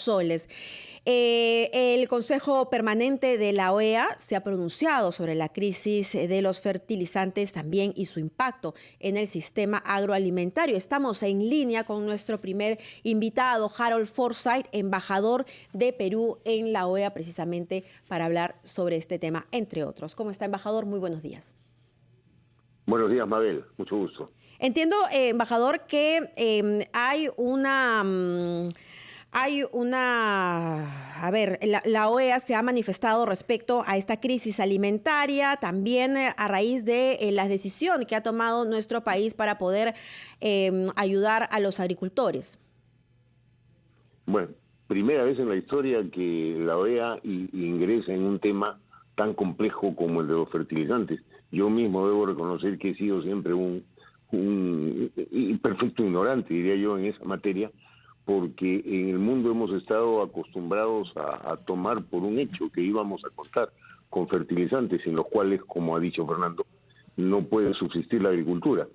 soles. El Consejo Permanente de la OEA se ha pronunciado sobre la crisis de los fertilizantes también y su impacto en el sistema agroalimentario. Estamos en línea con nuestro primer invitado, Harold Forsyth, embajador de Perú en la OEA, precisamente para hablar sobre este tema, entre otros. ¿Cómo está, embajador? Muy buenos días. Buenos días, Mabel. Mucho gusto. Entiendo, embajador, que la OEA se ha manifestado respecto a esta crisis alimentaria, también a raíz de la decisión que ha tomado nuestro país para poder ayudar a los agricultores. Bueno, primera vez en la historia que la OEA ingresa en un tema tan complejo como el de los fertilizantes. Yo mismo debo reconocer que he sido siempre un perfecto ignorante, diría yo, en esa materia, porque en el mundo hemos estado acostumbrados a tomar por un hecho que íbamos a contar con fertilizantes en los cuales, como ha dicho Fernando, no puede subsistir la agricultura.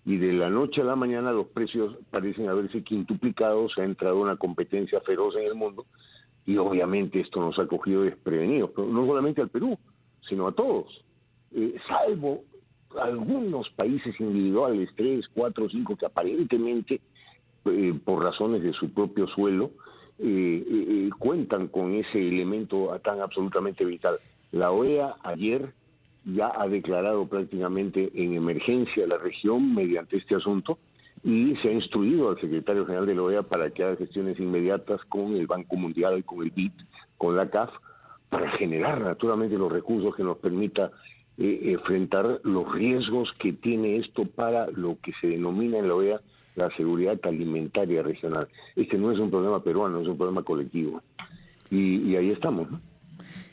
Y de la noche a la mañana los precios parecen haberse quintuplicado, se ha entrado una competencia feroz en el mundo y obviamente esto nos ha cogido desprevenidos, pero no solamente al Perú, sino a todos, salvo algunos países individuales, 3, 4, 5, que aparentemente por razones de su propio suelo, cuentan con ese elemento tan absolutamente vital. La OEA ayer ya ha declarado prácticamente en emergencia la región mediante este asunto y se ha instruido al secretario general de la OEA para que haga gestiones inmediatas con el Banco Mundial, con el BID, con la CAF, para generar naturalmente los recursos que nos permita enfrentar los riesgos que tiene esto para lo que se denomina en la OEA la seguridad alimentaria regional. Este no es un problema peruano, es un problema colectivo. Y ahí estamos, ¿no?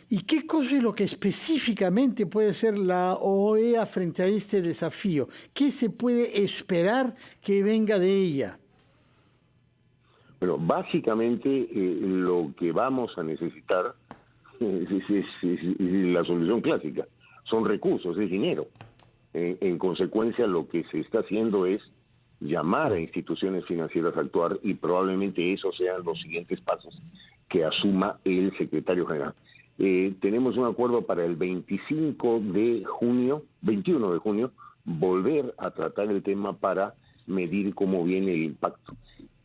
¿Y qué cosa es lo que específicamente puede hacer la OEA frente a este desafío? ¿Qué se puede esperar que venga de ella? Bueno, básicamente lo que vamos a necesitar es la solución clásica. Son recursos, es dinero. En consecuencia, lo que se está haciendo es llamar a instituciones financieras a actuar y probablemente esos sean los siguientes pasos que asuma el secretario general. Tenemos un acuerdo para el 21 de junio, volver a tratar el tema para medir cómo viene el impacto.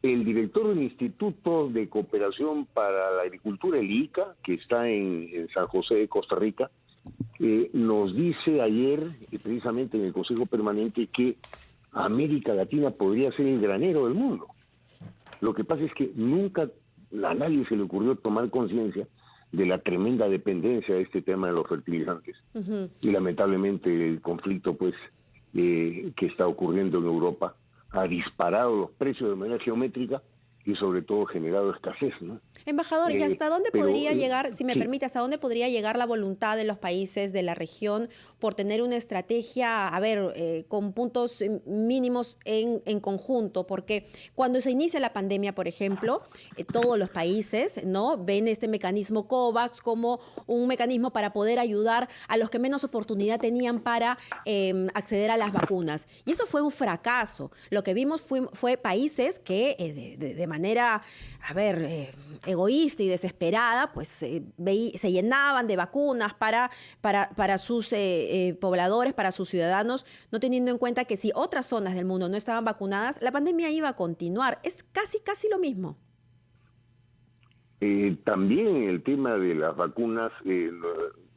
El director del Instituto de Cooperación para la Agricultura, el ICA, que está en San José de Costa Rica, nos dice ayer, precisamente en el Consejo Permanente, que América Latina podría ser el granero del mundo. Lo que pasa es que nunca a nadie se le ocurrió tomar conciencia de la tremenda dependencia de este tema de los fertilizantes. Uh-huh. Y lamentablemente el conflicto que está ocurriendo en Europa ha disparado los precios de manera geométrica y sobre todo generado escasez, ¿no? Embajador, ¿y hasta dónde podría llegar, si me permite, hasta dónde podría llegar la voluntad de los países de la región por tener una estrategia, con puntos mínimos en conjunto? Porque cuando se inicia la pandemia, por ejemplo, todos los países, ¿no?, ven este mecanismo COVAX como un mecanismo para poder ayudar a los que menos oportunidad tenían para acceder a las vacunas. Y eso fue un fracaso. Lo que vimos fue países que de manera, egoísta y desesperada, pues se llenaban de vacunas para sus pobladores, para sus ciudadanos, no teniendo en cuenta que si otras zonas del mundo no estaban vacunadas, la pandemia iba a continuar. Es casi lo mismo. También el tema de las vacunas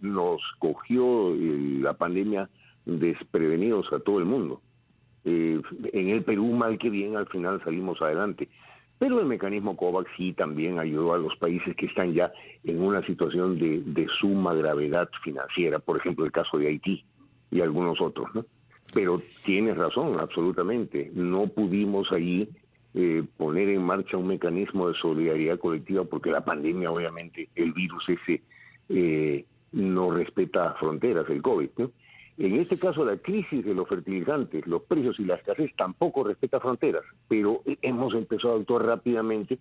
nos cogió la pandemia desprevenidos a todo el mundo. En el Perú, mal que bien, al final salimos adelante. Pero el mecanismo COVAX sí también ayudó a los países que están ya en una situación de suma gravedad financiera, por ejemplo el caso de Haití y algunos otros, ¿no? Pero tienes razón, absolutamente. No pudimos ahí poner en marcha un mecanismo de solidaridad colectiva porque la pandemia, obviamente, el virus ese no respeta fronteras, el COVID, ¿no? En este caso, la crisis de los fertilizantes, los precios y la escasez tampoco respeta fronteras, pero hemos empezado a actuar rápidamente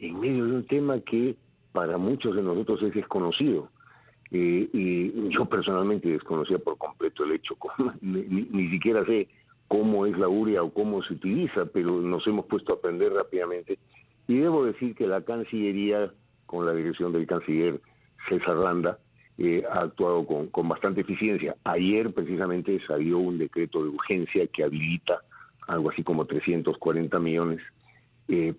en medio de un tema que para muchos de nosotros es desconocido. Y yo personalmente desconocía por completo el hecho, ni siquiera sé cómo es la urea o cómo se utiliza, pero nos hemos puesto a aprender rápidamente Y debo decir que la Cancillería, con la dirección del canciller César Landa, ha actuado con bastante eficiencia. Ayer precisamente salió un decreto de urgencia que habilita algo así como 340 millones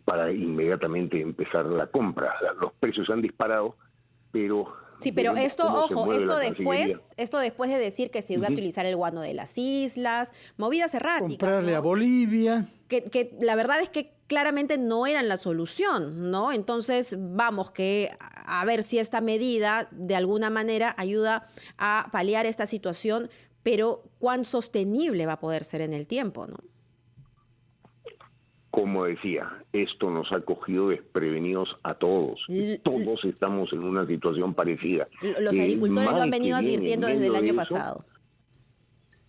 para inmediatamente empezar la compra. Los precios han disparado, pero... Sí, pero esto, ojo, esto después de decir que se iba a utilizar el guano de las islas, movidas erráticas. Comprarle, ¿no?, a Bolivia. Que la verdad es que claramente no eran la solución, ¿no? Entonces, vamos, que a ver si esta medida de alguna manera ayuda a paliar esta situación, pero cuán sostenible va a poder ser en el tiempo, ¿no? Como decía, esto nos ha cogido desprevenidos a todos. Todos estamos en una situación parecida. Los agricultores lo han venido advirtiendo desde el año pasado.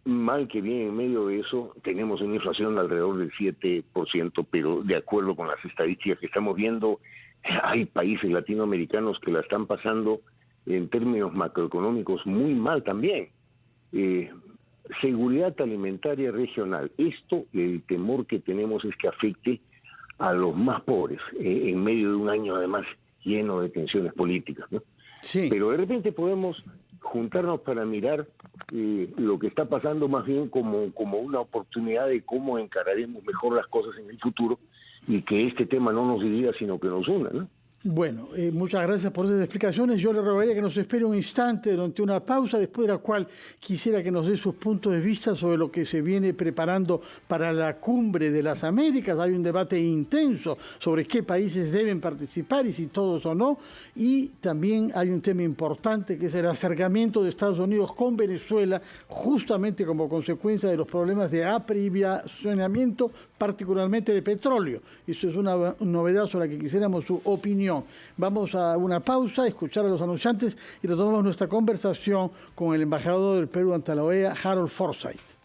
Mal que bien, en medio de eso, tenemos una inflación de alrededor del 7%, pero de acuerdo con las estadísticas que estamos viendo, hay países latinoamericanos que la están pasando en términos macroeconómicos muy mal también. Seguridad alimentaria regional. Esto, el temor que tenemos es que afecte a los más pobres, en medio de un año además lleno de tensiones políticas, ¿no? Sí. Pero de repente podemos juntarnos para mirar lo que está pasando más bien como una oportunidad de cómo encararemos mejor las cosas en el futuro y que este tema no nos divida sino que nos una, ¿no? Bueno, muchas gracias por esas explicaciones. Yo le rogaría que nos espere un instante durante una pausa, después de la cual quisiera que nos dé sus puntos de vista sobre lo que se viene preparando para la Cumbre de las Américas. Hay un debate intenso sobre qué países deben participar y si todos o no. Y también hay un tema importante que es el acercamiento de Estados Unidos con Venezuela, justamente como consecuencia de los problemas de aprovisionamiento, particularmente de petróleo. Eso es una novedad sobre la que quisiéramos su opinión. Vamos a una pausa, a escuchar a los anunciantes y retomamos nuestra conversación con el embajador del Perú ante la OEA, Harold Forsyth.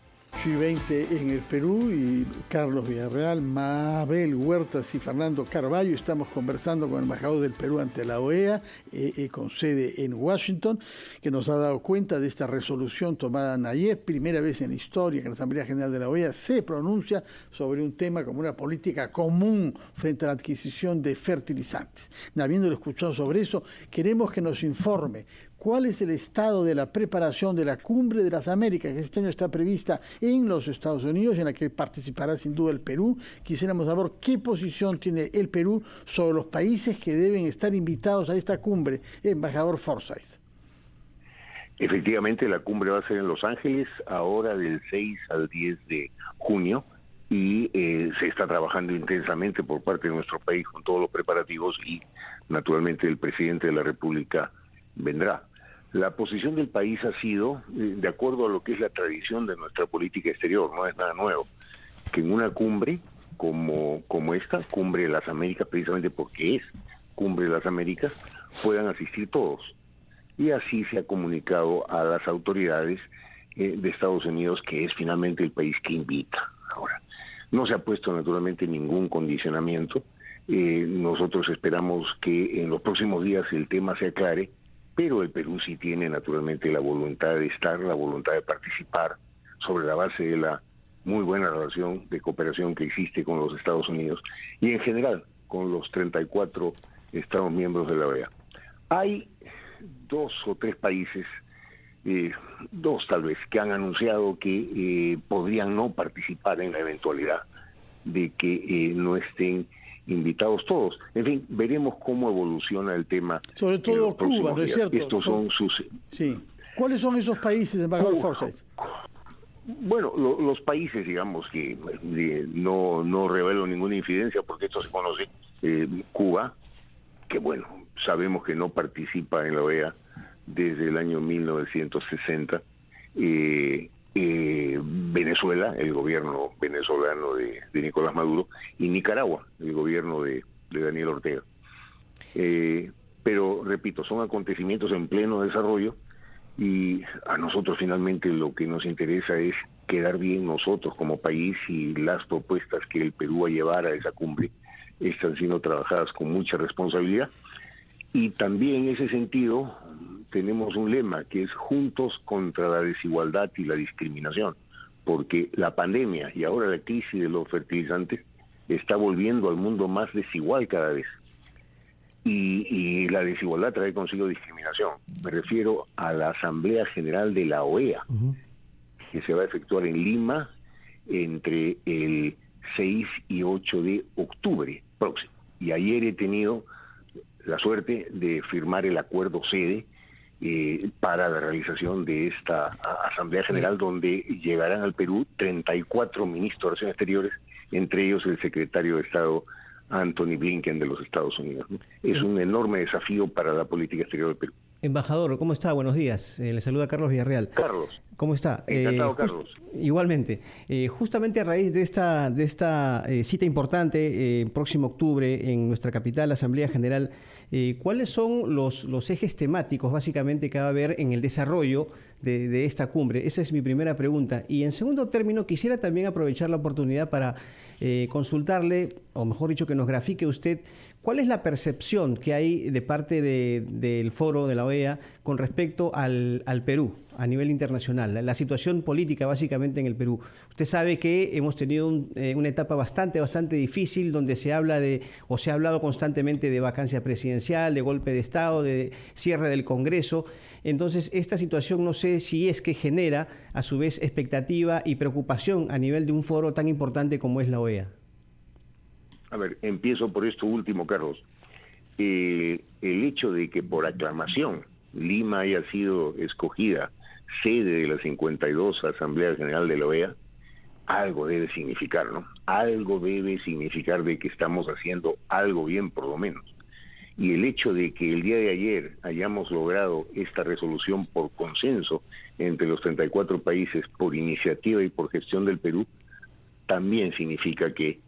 G20 en el Perú y Carlos Villarreal, Mabel Huertas y Fernando Carballo. Estamos conversando con el embajador del Perú ante la OEA, con sede en Washington, que nos ha dado cuenta de esta resolución tomada ayer, primera vez en la historia que la Asamblea General de la OEA se pronuncia sobre un tema como una política común frente a la adquisición de fertilizantes. Habiéndolo escuchado sobre eso, queremos que nos informe cuál es el estado de la preparación de la Cumbre de las Américas, que este año está prevista en los Estados Unidos, en la que participará sin duda el Perú. Quisiéramos saber qué posición tiene el Perú sobre los países que deben estar invitados a esta cumbre. Embajador Forsyth. Efectivamente, la cumbre va a ser en Los Ángeles, ahora del 6 al 10 de junio, y se está trabajando intensamente por parte de nuestro país con todos los preparativos y naturalmente el presidente de la República vendrá. La posición del país ha sido, de acuerdo a lo que es la tradición de nuestra política exterior, no es nada nuevo, que en una cumbre como esta, Cumbre de las Américas, precisamente porque es Cumbre de las Américas, puedan asistir todos. Y así se ha comunicado a las autoridades de Estados Unidos, que es finalmente el país que invita. Ahora, no se ha puesto naturalmente ningún condicionamiento. Nosotros esperamos que en los próximos días el tema se aclare, pero el Perú sí tiene naturalmente la voluntad de estar, la voluntad de participar sobre la base de la muy buena relación de cooperación que existe con los Estados Unidos y en general con los 34 Estados miembros de la OEA. Hay 2 o 3 países, 2 tal vez, que han anunciado que podrían no participar en la eventualidad de que no estén invitados todos. En fin, veremos cómo evoluciona el tema. Sobre todo Cuba, ¿no es cierto? Estos son sus... Sí. ¿Cuáles son esos países, embajador Forsyth? Bueno, los países, digamos, que no revelo ninguna infidencia porque esto se conoce. Cuba, que bueno, sabemos que no participa en la OEA desde el año 1960. Venezuela, el gobierno venezolano de Nicolás Maduro, y Nicaragua, el gobierno de Daniel Ortega. Pero, repito, son acontecimientos en pleno desarrollo y a nosotros finalmente lo que nos interesa es quedar bien nosotros como país, y las propuestas que el Perú va a llevar a esa cumbre están siendo trabajadas con mucha responsabilidad. Y también en ese sentido tenemos un lema que es juntos contra la desigualdad y la discriminación, porque la pandemia y ahora la crisis de los fertilizantes está volviendo al mundo más desigual cada vez. Y la desigualdad trae consigo discriminación. Me refiero a la Asamblea General de la OEA, que se va a efectuar en Lima entre el 6 y 8 de octubre próximo. Y ayer he tenido la suerte de firmar el acuerdo sede para la realización de esta Asamblea General, donde llegarán al Perú 34 ministros de Relaciones Exteriores, entre ellos el secretario de Estado Anthony Blinken de los Estados Unidos, ¿no? Es un enorme desafío para la política exterior del Perú. Embajador, ¿cómo está? Buenos días. Le saluda Carlos Villarreal. Carlos. ¿Cómo está? Encantado, Carlos. Igualmente. Justamente a raíz de esta cita importante, próximo octubre, en nuestra capital, la Asamblea General, ¿cuáles son los ejes temáticos, básicamente, que va a haber en el desarrollo de esta cumbre? Esa es mi primera pregunta. Y en segundo término, quisiera también aprovechar la oportunidad para consultarle, o mejor dicho, que nos grafique usted, ¿cuál es la percepción que hay de parte del foro de la OEA con respecto al Perú a nivel internacional? La situación política básicamente en el Perú. Usted sabe que hemos tenido una etapa bastante difícil donde se ha hablado constantemente de vacancia presidencial, de golpe de Estado, de cierre del Congreso. Entonces, esta situación no sé si es que genera a su vez expectativa y preocupación a nivel de un foro tan importante como es la OEA. A ver, empiezo por esto último, Carlos. El hecho de que por aclamación Lima haya sido escogida sede de la 52 Asamblea General de la OEA, algo debe significar, ¿no? Algo debe significar de que estamos haciendo algo bien, por lo menos. Y el hecho de que el día de ayer hayamos logrado esta resolución por consenso entre los 34 países, por iniciativa y por gestión del Perú, también significa que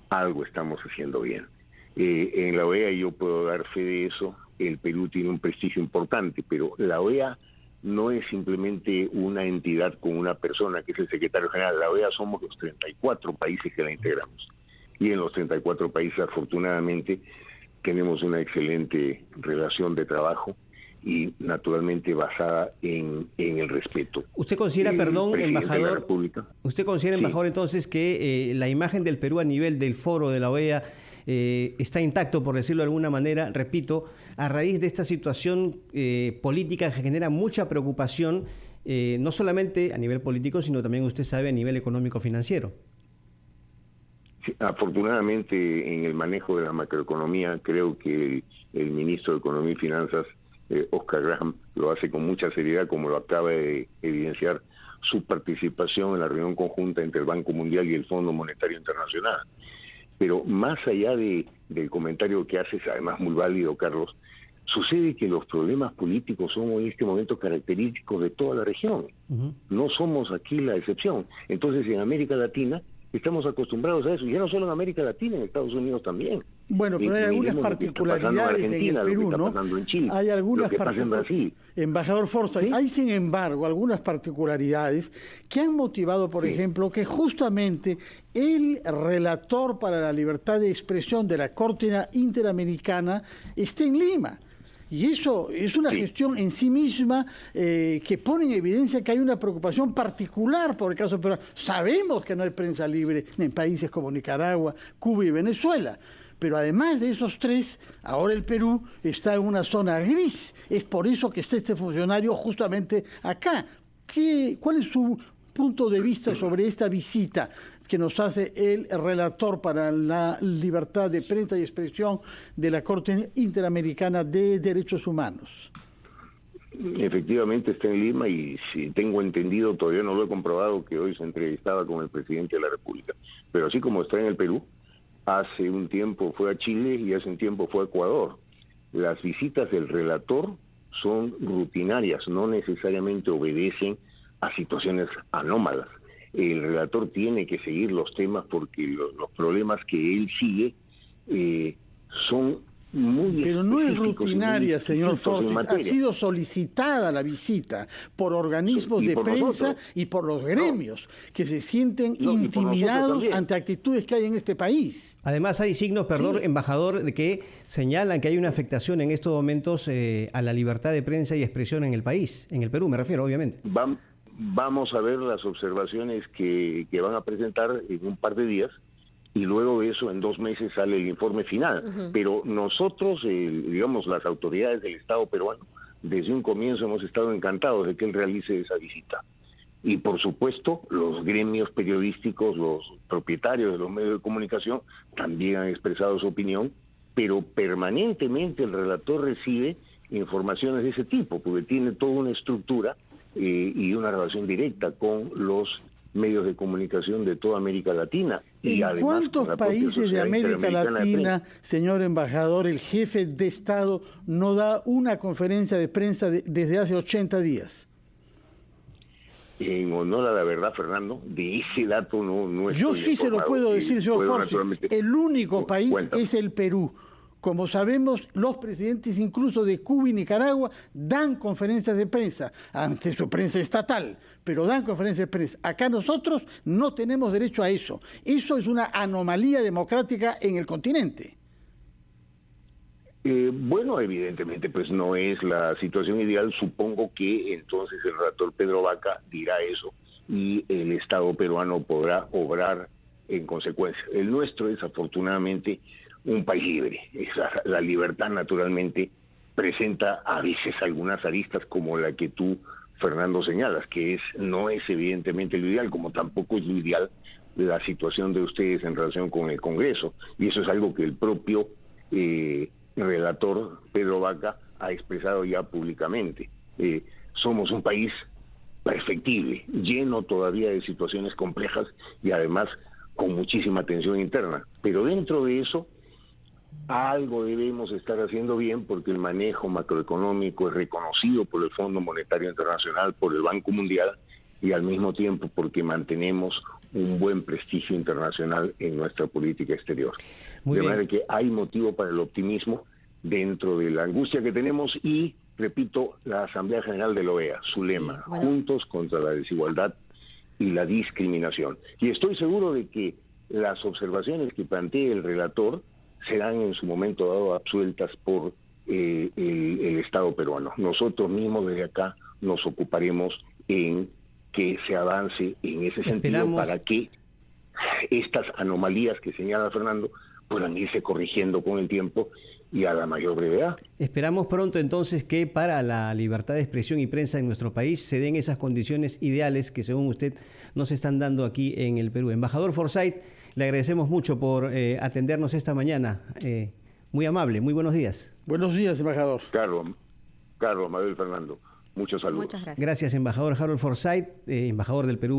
algo estamos haciendo bien. En la OEA yo puedo dar fe de eso. El Perú tiene un prestigio importante, pero la OEA no es simplemente una entidad con una persona que es el secretario general. La OEA somos los 34 países que la integramos. Y en los 34 países, afortunadamente, tenemos una excelente relación de trabajo y naturalmente basada en el respeto. ¿Usted considera, embajador, usted considera, embajador, entonces que la imagen del Perú a nivel del foro de la OEA está intacto, por decirlo de alguna manera, repito, a raíz de esta situación política que genera mucha preocupación, no solamente a nivel político, sino también, usted sabe, a nivel económico-financiero? Sí, afortunadamente, en el manejo de la macroeconomía, creo que el ministro de Economía y Finanzas, Oscar Graham, lo hace con mucha seriedad, como lo acaba de evidenciar su participación en la reunión conjunta entre el Banco Mundial y el Fondo Monetario Internacional. Pero más allá del comentario que haces, además muy válido, Carlos, sucede que los problemas políticos son en este momento característicos de toda la región. No somos aquí la excepción. Entonces, en América Latina estamos acostumbrados a eso, ya no solo en América Latina, en Estados Unidos también. Bueno, pero hay algunas particularidades en el Perú, ¿no? En Chile, hay algunas particularidades. Embajador Forsyth, ¿sí? Hay sin embargo algunas particularidades que han motivado, por ejemplo, que justamente el relator para la libertad de expresión de la Corte Interamericana esté en Lima. Y eso es una gestión en sí misma que pone en evidencia que hay una preocupación particular por el caso peruano. Sabemos que no hay prensa libre en países como Nicaragua, Cuba y Venezuela. Pero además de esos tres, ahora el Perú está en una zona gris. Es por eso que está este funcionario justamente acá. ¿Cuál es su punto de vista sobre esta visita que nos hace el relator para la libertad de prensa y expresión de la Corte Interamericana de Derechos Humanos? Efectivamente está en Lima y si tengo entendido, todavía no lo he comprobado, que hoy se entrevistaba con el presidente de la República. Pero así como está en el Perú, hace un tiempo fue a Chile y hace un tiempo fue a Ecuador. Las visitas del relator son rutinarias, no necesariamente obedecen a situaciones anómalas. El relator tiene que seguir los temas porque los problemas que él sigue son muy... Pero no es rutinaria, señor Forsyth. Ha sido solicitada la visita por organismos de prensa y por los gremios que se sienten intimidados ante actitudes que hay en este país. Además hay signos, embajador, de que señalan que hay una afectación en estos momentos a la libertad de prensa y expresión en el país, en el Perú me refiero, obviamente. Vamos a ver las observaciones que van a presentar en un par de días y luego de eso en 2 meses sale el informe final. Pero nosotros, digamos, las autoridades del Estado peruano, desde un comienzo hemos estado encantados de que él realice esa visita. Y por supuesto, los gremios periodísticos, los propietarios de los medios de comunicación también han expresado su opinión, pero permanentemente el relator recibe informaciones de ese tipo, porque tiene toda una estructura y una relación directa con los medios de comunicación de toda América Latina. Y ¿En cuántos países de América Latina, señor embajador, el jefe de Estado no da una conferencia de prensa desde hace 80 días? En honor a la verdad, Fernando, de ese dato no estoy Yo sí se lo puedo decir, señor Forsyth. El único país es el Perú. Como sabemos, los presidentes incluso de Cuba y Nicaragua dan conferencias de prensa ante su prensa estatal, pero dan conferencias de prensa. Acá nosotros no tenemos derecho a eso. Eso es una anomalía democrática en el continente. Bueno, evidentemente, pues no es la situación ideal. Supongo que entonces el relator Pedro Vaca dirá eso y el Estado peruano podrá obrar en consecuencia. El nuestro es afortunadamente un país libre. La libertad naturalmente presenta a veces algunas aristas como la que tú, Fernando, señalas, que no es evidentemente lo ideal, como tampoco es lo ideal la situación de ustedes en relación con el Congreso. Y eso es algo que el propio relator Pedro Vaca ha expresado ya públicamente. Somos un país perfectible, lleno todavía de situaciones complejas y además con muchísima tensión interna. Pero dentro de eso, algo debemos estar haciendo bien porque el manejo macroeconómico es reconocido por el Fondo Monetario Internacional, por el Banco Mundial y al mismo tiempo porque mantenemos un buen prestigio internacional en nuestra política exterior. De manera que hay motivo para el optimismo dentro de la angustia que tenemos y, repito, la Asamblea General de la OEA, su lema, juntos contra la desigualdad y la discriminación. Y estoy seguro de que las observaciones que plantee el relator serán en su momento dado absueltas por el Estado peruano. Nosotros mismos desde acá nos ocuparemos en que se avance en ese sentido para que estas anomalías que señala Fernando puedan irse corrigiendo con el tiempo y a la mayor brevedad. Esperamos pronto entonces que para la libertad de expresión y prensa en nuestro país se den esas condiciones ideales que según usted nos están dando aquí en el Perú. Embajador Forsyth, le agradecemos mucho por atendernos esta mañana. Muy amable, muy buenos días. Buenos días, embajador. Carlos, Mabel, Fernando, muchos saludos. Muchas gracias. Gracias, embajador Harold Forsyth, embajador del Perú